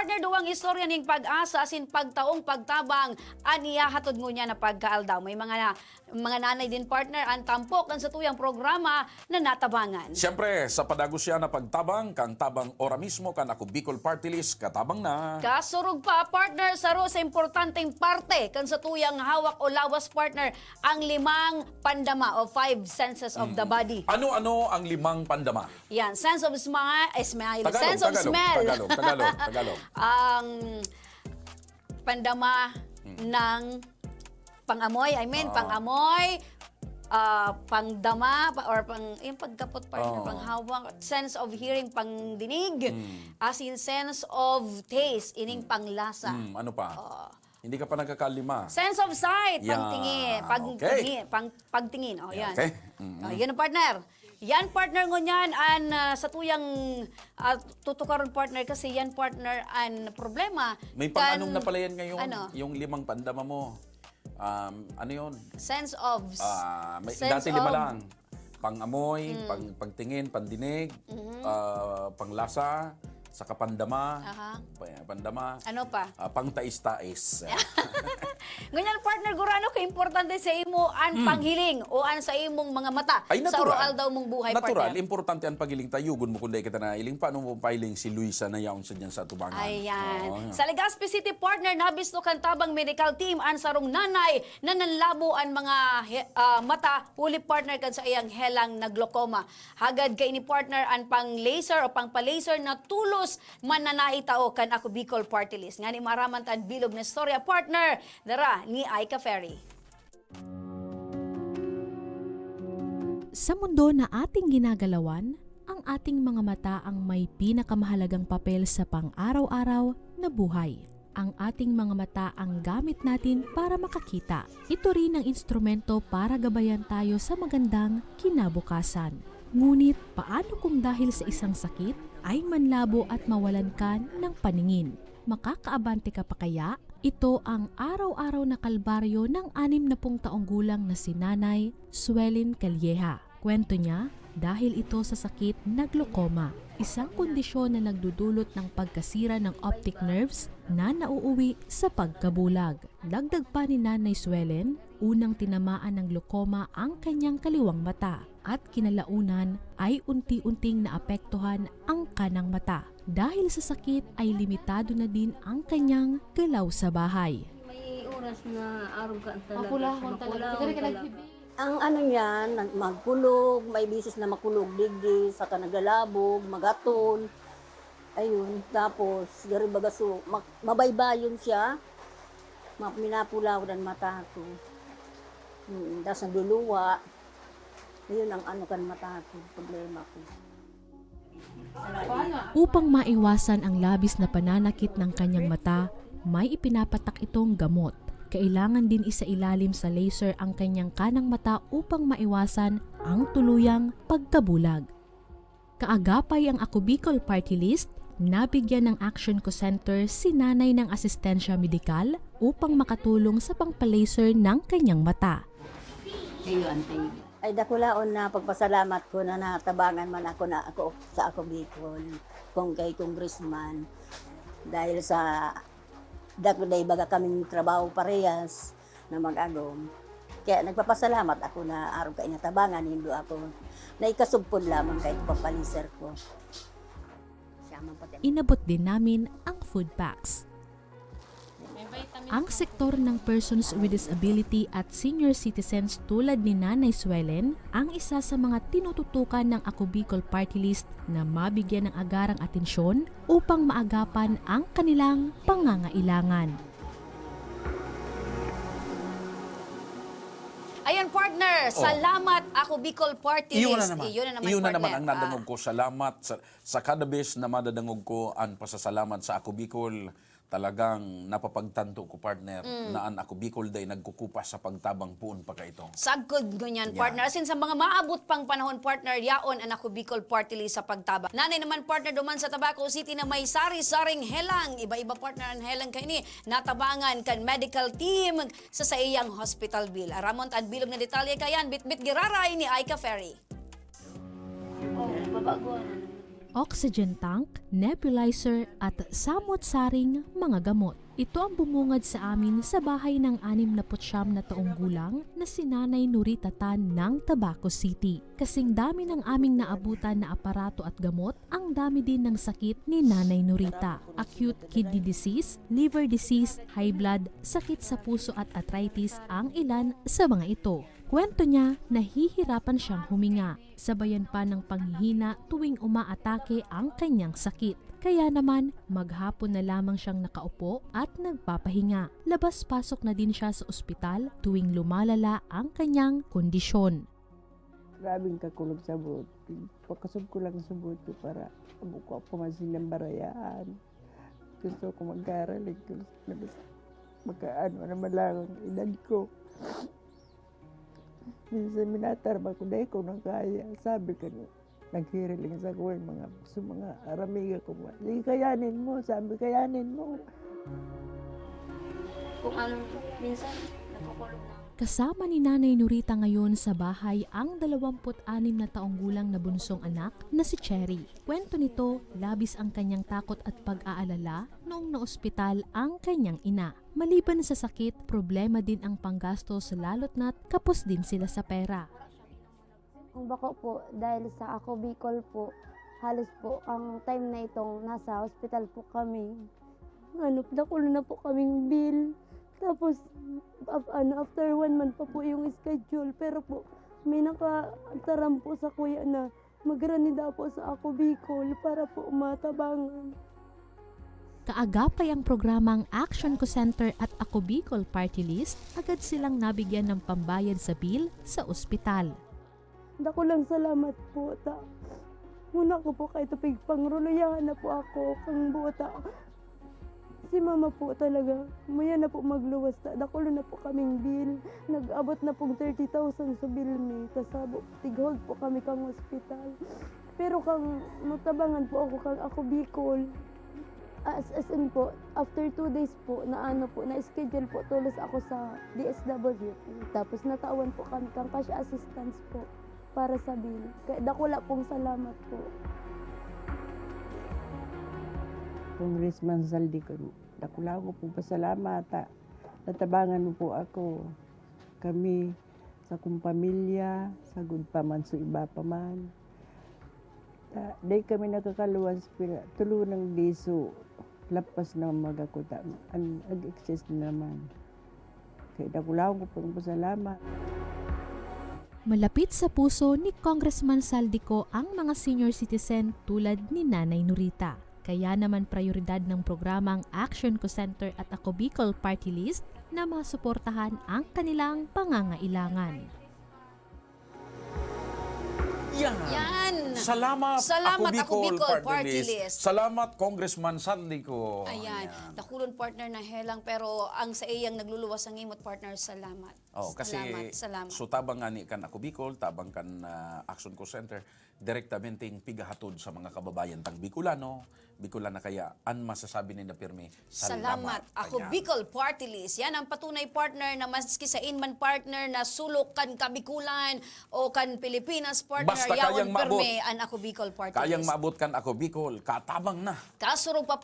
partner duwang istorya ning pag-asa sin pagtaong pagtabang aniya hatod ngunya na pagkaaldaw. May mga nanay din partner ang tampok ang sa tuyang programa na natabangan. Siyempre, sa padagos siya na pagtabang, kang tabang ora mismo kan ako Bicol Party List, katabang na. Kasurog pa partner sa sa importanteng parte kan sa tuyang hawak o lawas partner ang 5 pandama o 5 senses of the body. Ano-ano ang 5 pandama? Yan, sense of smile, Tagalog, sense of smell. Tagalog. Ang pandama ng pangamoy, pangamoy, pangdama or yung pagkapot partner, panghawak, sense of hearing, pangdinig, as in sense of taste, ining panglasa. Ano pa? Hindi ka pa nagkakalima. Sense of sight, Yeah, pagtingin, pagtingin. Oh, yan. Okay. Yan ang partner. Yan partner ngunyan an sa tuyang tutukaron partner kasi yan partner an problema. May pang-anong na pala yan ngayon? Ano? Yung 5 pandama mo. Ano yun? Sense of Dati 5 lang. Pang-amoy, pagtingin, pandinig, panglasa, sa kapandama, pandama, ano pa? pangtais-tais. Ngunyan partner gurano ka importante sa imo an panghiling o an sa imong mga mata Ay, sa natural. oral daw mong buhay Natural, partner. importante ang pagiling tayugon mo kundi kita na iling paano mo pailing si Luisa na yaon sa dyan sa tubangan. Ayan. Oo, Sa Legazpi City partner, nabisto kan tabang medical team an sarong nanay na nanlabo ang mga mata huli partner kan sa iyang helang na glaucoma. Hagad kay ni partner an pang-laser o pang-pa-laser na tulos mananaitao kan ako Bicol Party List. Nga ni maraman tan bilog na storya partner dara ni Aika Ferry. Sa mundo na ating ginagalawan, ang ating mga mata ang may pinakamahalagang papel sa pang-araw-araw na buhay. Ang ating mga mata ang gamit natin para makakita. Ito rin ang instrumento para gabayan tayo sa magandang kinabukasan. Ngunit paano kung dahil sa isang sakit ay manlabo at mawalan ka ng paningin? Makakaabante ka pa kaya? Ito ang araw-araw na kalbaryo ng 60 taong gulang na si Nanay Suelin Calleja. Kwento niya, dahil ito sa sakit na glaucoma, isang kondisyon na nagdudulot ng pagkasira ng optic nerves na nauuwi sa pagkabulag. Dagdag pa ni Nanay Suelin, unang tinamaan ng glaucoma ang kanyang kaliwang mata at kinalaunan ay unti-unting naapektuhan ang kanang mata. Dahil sa sakit ay limitado na din ang kanyang galaw sa bahay. May oras na araw ka talaga. Mapulahon talaga. Ang ano niyan, magkulog, may bisis na makulog digdi, saka naglalabog, magaton. Ayun, tapos gari bagaso, mabaybayon siya. Minapulaw ang mata ko. Tapos nagluluwa. Ayun ang ano kan mata ko, problema ko. Upang maiwasan ang labis na pananakit ng kanyang mata, may ipinapatak itong gamot. Kailangan din isailalim sa laser ang kanyang kanang mata upang maiwasan ang tuluyang pagkabulag. Kaagapay ang Ako Bicol Party List, nabigyan ng Action Co Center si Nanay ng asistensya medikal upang makatulong sa pangpa-laser ng kanyang mata. Ay dakulaon na pagpasalamat ko na natabangan man ako sa Ako Bicol kung kay congressman dahil sa dakulay baga kaming trabaho parehas na mag-agom. Kaya nagpapasalamat ako na araw kay natabangan hindi ako na ikasugpon lamang kay papaliser ko. Inabot din namin ang food packs. Ang sektor ng persons with disability at senior citizens tulad ni Nanay Suelin ang isa sa mga tinututukan ng Ako Bicol Party List na mabigyan ng agarang atensyon upang maagapan ang kanilang pangangailangan. Ayan partner, salamat Ako Bicol Party Iyon List. na naman ang nadangog ko. Salamat sa kada bes na madadangog ko ang pasasalamat sa Ako Bicol. Talagang napapagtanto ko partner na ang Ako Bicol day nagkukupas sa pagtabang puon pa ka ito. Sagod ganyan partner. As in, sa mga maabot pang panahon partner, yaon ang Ako Bicol Party List sa pagtabang. Nanay naman partner duman sa Tabaco City na may sari-saring helang. Iba-iba partner ang helang kay ni. Natabangan kan medical team sa iyang hospital bill. Aramon at bilog na detalye kayan. Bit-bit giraray ni Aika Ferry. Babaguan. oxygen tank, nebulizer at samot-saring mga gamot. Ito ang bumungad sa amin sa bahay ng 69 na taong gulang na si Nanay Norita Tan ng Tabaco City. Kasing dami ng aming naabutan na aparato at gamot, ang dami din ng sakit ni Nanay Norita. Acute kidney disease, liver disease, high blood, sakit sa puso at arthritis ang ilan sa mga ito. Kwento niya, nahihirapan siyang huminga, sabayan pa ng panghihina tuwing umaatake ang kanyang sakit. Kaya naman, maghapon na lamang siyang nakaupo at nagpapahinga. Labas-pasok na din siya sa ospital tuwing lumalala ang kanyang kondisyon. Grabing kakulog sa buti. Pakasog ko lang sa buti para ko ako masilang barayaan. Gusto ko mag-aaral. Magkaano naman lang ang edad ko. Minsan minatarma ko dahil ko nang kaya. Sabi ko, naghiriling sa ko yung mga aramiga ko. Sige, kayanin mo. Sabi, kayanin mo. Kung ano, minsan, nagkukulong na. Kasama ni Nanay Norita ngayon sa bahay ang 26 na taong gulang na bunsong anak na si Cherry. Kwento nito, labis ang kanyang takot at pag-aalala noong naospital ang kanyang ina. Maliban sa sakit, problema din ang panggastos lalo't na't kapos din sila sa pera. Ang bako po, dahil sa ako Bicol po, halos po ang time na itong nasa hospital po kami. Nakulo na po kaming bill. Tapos, after 1 month pa po yung schedule. Pero po, may nakataram po sa kuya na magrani daw po sa ako Bicol para po matabangan. Kaagapay ang programang Action Ko Center at Ako Bicol Party List, agad silang nabigyan ng pambayad sa bill sa ospital. Dako lang salamat po. Muna ko po kahit pangruluyahan na po ako kang buta. Si mama po talaga, maya na po magluwas. Dakulo na po kaming bill. Nag-abot na pong 30,000 sa bill mi. Kasabo, tig-hold po kami kang hospital. Pero kang matabangan po ako kang ako Bicol. As in po, after 2 days po, na-schedule po tulos ako sa DSWD. Tapos natawan po kami kang cash assistance po para sa bill. Kaya dakula pong salamat po. Congressman Saldi ko, dakula ko po pasalamat. Natabangan mo po ako. Kami sa kong pamilya, sa good pa man, so iba pa man. Dahil kami nakakaluwas, tulo ng diso, lapas na magakuta, ag-exist naman. Kaya dakula ko po pasalamat. Malapit sa puso ni Congressman Saldico ang mga senior citizen tulad ni Nanay Norita. Kaya naman prioridad ng programang Action Ko Center at Ako Bicol Party List na masuportahan ang kanilang pangangailangan. Yan! Salamat, Salamat, Ako Bicol Party Party List. List. Salamat, Congressman Saldico. Ayan, dakulon partner na helang pero ang sa iyang nagluluwas ang imot partner, salamat. Oh, kasi salamat. so tabang ani kan Ako Bicol, tabang kan Action Ko Center, direktamente pigahatod sa mga kababayan tang Bicolano, Bicolana kaya an masasabi ni na pirmi. Salamat. Ako Ayan. Bicol Party List. Yan ang patunay partner na maski sa inman partner na sulok kan Kabikulan o kan Pilipinas partner. Basta yaon kayang maabot. pirmi ang Ako Bicol Party Kayang List. maabot kan Ako Bicol, katabang na. Kasurog pa